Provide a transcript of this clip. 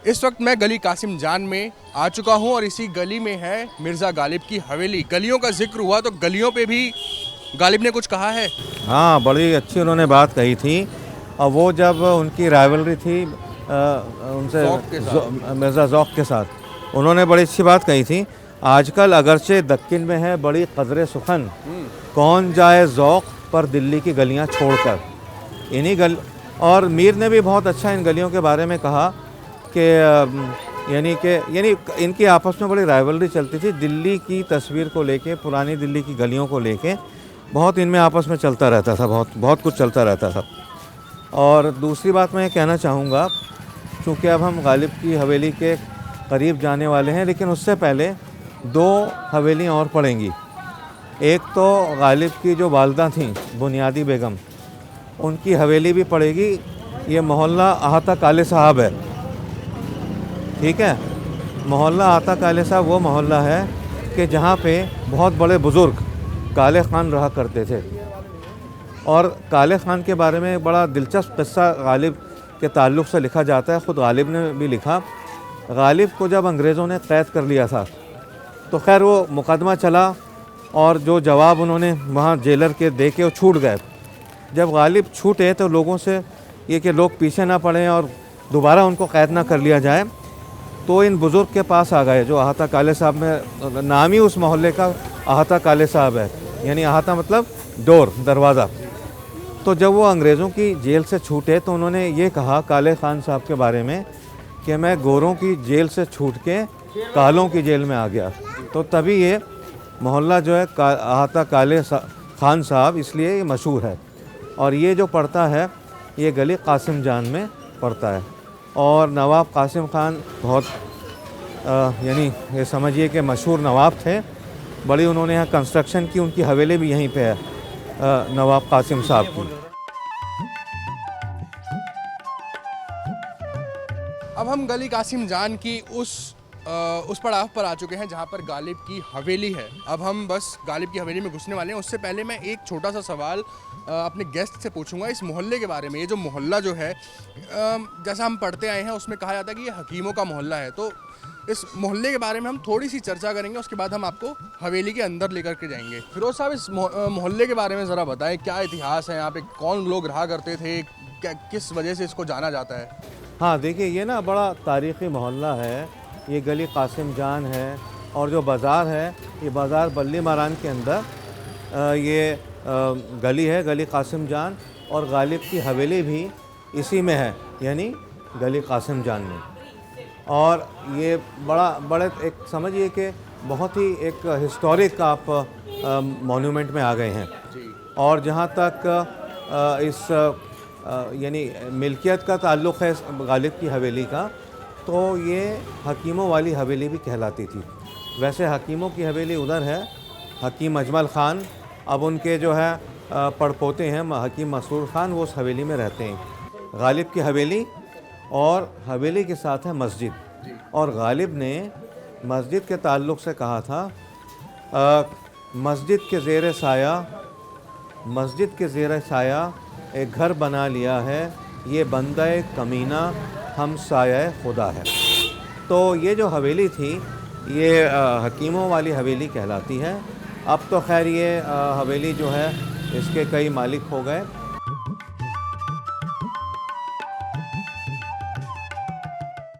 इस वक्त मैं गली कासिम जान में आ चुका हूं और इसी गली में है मिर्ज़ा गालिब की हवेली। गलियों का जिक्र हुआ तो गलियों पे भी गालिब ने कुछ कहा है। हाँ, बड़ी अच्छी उन्होंने बात कही थी। और वो जब उनकी राइवलरी थी उनसे ज़ौक़ के साथ। मिर्ज़ा ज़ौक़ के साथ, उन्होंने बड़ी अच्छी बात कही थी। आजकल अगरचे दक्कन में है बड़ी कदर सुखन, कौन जाए ज़ौक़ पर दिल्ली की गलियां छोड़कर। इन्हीं गल और मीर ने भी बहुत अच्छा इन गलियों के बारे में कहा कि यानी इनकी आपस में बड़ी राइवलरी चलती थी दिल्ली की तस्वीर को लेके, पुरानी दिल्ली की गलियों को लेके। बहुत इनमें आपस में चलता रहता था, बहुत बहुत कुछ चलता रहता था। और दूसरी बात मैं ये कहना चाहूँगा, चूँकि अब हम गालिब की हवेली के करीब जाने वाले हैं, लेकिन उससे पहले दो हवेलियाँ और पड़ेंगी। एक तो गालिब की जो वालदा थीं बुनियादी बेगम, उनकी हवेली भी पड़ेगी। ये मोहल्ला आहता काले साहब है, ठीक है। मोहल्ला आहता काले साहब वो मोहल्ला है कि जहाँ पे बहुत बड़े बुज़ुर्ग काले ख़ान रहा करते थे। और काले ख़ान के बारे में बड़ा दिलचस्प किस्सा गालिब के ताल्लुक़ से लिखा जाता है। ख़ुद गालिब ने भी लिखा, गालिब को जब अंग्रेज़ों ने क़ैद कर लिया था तो खैर वो मुकदमा चला और जो जवाब उन्होंने वहाँ जेलर के दे के वो छूट गए। जब गालिब छूटे तो लोगों से ये कि लोग पीछे ना पड़ें और दोबारा उनको क़ैद ना कर लिया जाए, तो इन बुज़ुर्ग के पास आ गए जो आहता काले साहब में, नाम ही उस मोहल्ले का आहता काले साहब है, यानी आहता मतलब डोर, दरवाज़ा। तो जब वो अंग्रेज़ों की जेल से छूटे तो उन्होंने ये कहा काले ख़ान साहब के बारे में कि मैं गोरों की जेल से छूट के कालों की जेल में आ गया। तो तभी ये मोहल्ला जो है आहता काले ख़ान साहब इसलिए ये मशहूर है। और ये जो पड़ता है ये गली कासिम जान में पड़ता है। और नवाब कासिम ख़ान बहुत यानी ये समझिए कि मशहूर नवाब थे। बड़ी उन्होंने यहाँ कंस्ट्रक्शन की, उनकी हवेली भी यहीं पे है नवाब कासिम साहब की। अब हम गली कासिम जान की उस पड़ाव पर आ चुके हैं जहां पर गालिब की हवेली है। अब हम बस गालिब की हवेली में घुसने वाले हैं। उससे पहले मैं एक छोटा सा सवाल अपने गेस्ट से पूछूंगा इस मोहल्ले के बारे में। ये जो मोहल्ला जो है, जैसा हम पढ़ते आए हैं उसमें कहा जाता है कि ये हकीमों का मोहल्ला है। तो इस मोहल्ले के बारे में हम थोड़ी सी चर्चा करेंगे, उसके बाद हम आपको हवेली के अंदर लेकर के जाएंगे। फिरोज साहब, इस मोहल्ले के बारे में ज़रा बताएं, क्या इतिहास है यहाँ पे, कौन लोग रहा करते थे, किस वजह से इसको जाना जाता है। हाँ देखिए, ये ना बड़ा तारीख़ी मोहल्ला है। ये गली कासिम जान है और जो बाज़ार है ये बाज़ार बल्ली मारान के अंदर ये गली है, गली कासिम जान। और गालिब की हवेली भी इसी में है, यानी गली कासिम जान में। और ये बड़े एक समझिए कि बहुत ही एक हिस्टोरिक आप मॉन्यूमेंट में आ गए हैं। और जहाँ तक इस यानी मिल्कियत का ताल्लुक़ है गालिब की हवेली का, तो ये हकीमों वाली हवेली भी कहलाती थी। वैसे हकीमों की हवेली उधर है, हकीम अजमल ख़ान, अब उनके जो है पड़पोते हैं हकीम मसरूर ख़ान, वो उस हवेली में रहते हैं। गालिब की हवेली और हवेली के साथ है मस्जिद। और गालिब ने मस्जिद के ताल्लुक़ से कहा था, मस्जिद के ज़ेर साया एक घर बना लिया है, ये बंदा कमीना हम साया खुदा है। तो ये जो हवेली थी ये हकीमों वाली हवेली कहलाती है। अब तो खैर ये हवेली जो है इसके कई मालिक हो गए।